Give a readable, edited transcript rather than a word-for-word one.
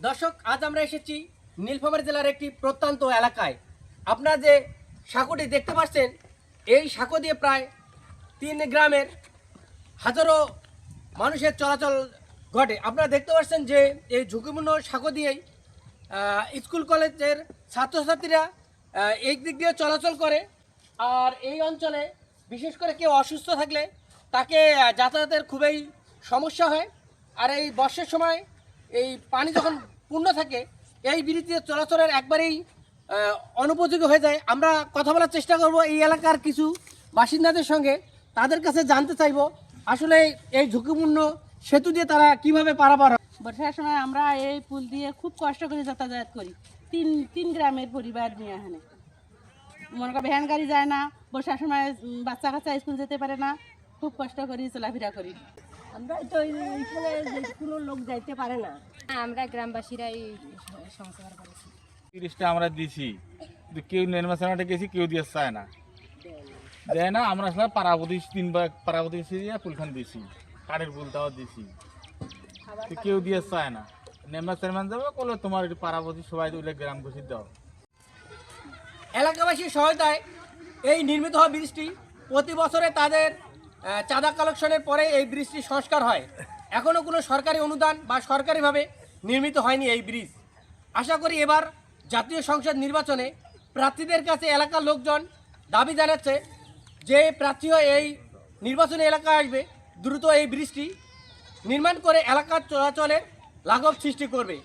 দর্শক, আজ আমরা এসেছি নীলফামারী জেলার একটি প্রত্যন্ত এলাকায়। আপনারা যে সাঁকোটি দেখতে পাচ্ছেন, এই সাঁকো দিয়ে প্রায় 3 গ্রামের হাজারো মানুষের চলাচল ঘটে। আপনারা দেখতে পাচ্ছেন যে এই ঝুঁকিপূর্ণ সাঁকো দিয়েই স্কুল কলেজের ছাত্রছাত্রীরা এই দিক দিয়ে চলাচল করে। আর এই অঞ্চলে বিশেষ করে কেউ অসুস্থ থাকলে তাকে যাতায়াতের খুবই সমস্যা হয়। আর এই বর্ষার সময় এই পানি যখন পূর্ণ থাকে, এই ব্রিজে চলাচলের একবারেই অনুপযোগী হয়ে যায়। আমরা কথা বলার চেষ্টা করব এই এলাকার কিছু বাসিন্দাদের সঙ্গে, তাদের কাছে জানতে চাইব আসলে এই ঝুঁকিপূর্ণ সেতু দিয়ে তারা কিভাবে পারাপার হয়। বর্ষার সময় আমরা এই পুল দিয়ে খুব কষ্ট করে যাতায়াত করি। তিন গ্রামের পরিবার নিয়ে এখানে মনে কর ভ্যান গাড়ি যায় না, বর্ষার সময় বাচ্চা কাচ্চা স্কুল যেতে পারে না, খুব কষ্ট করি, চলাফেরা করি। আমরা তো এখানে কোনো লোক যাইতে পারে না। আমরা গ্রামবাসীরাই সংস্কার করেছি। তিরিশটা আমরা দিছি, কিন্তু কেউ নির্বাচনটা গেছি, কেউ দিয়ে চায় না, দেয় না। আমরা আসলে পাড়াপতি 3 বার পাড়াপতি দিয়ে পুলখান দিছি, কাঠের পুলটাও দিছি, কেউ দিয়ে চায় না। নির্বাচন যাবে বলে তোমার একটু পাড়াপতি সবাই উঠলে গ্রাম ঘুষি দাও। এলাকাবাসীর সহায়তায় এই নির্মিত হওয়া ব্রিজটি প্রতি বছরে তাদের চাঁদা কালেকশনের পরে এই ব্রিজটি সংস্কার হয়। এখনও কোনো সরকারি অনুদান বা সরকারিভাবে নির্মিত হয়নি এই ব্রিজ। আশা করি এবার জাতীয় সংসদ নির্বাচনে প্রার্থীদের কাছে এলাকার লোকজন দাবি জানাচ্ছে যে প্রার্থী হয়ে এই নির্বাচনী এলাকায় আসবে, দ্রুত এই ব্রিজটি নির্মাণ করে এলাকার চলাচলের লাঘব সৃষ্টি করবে।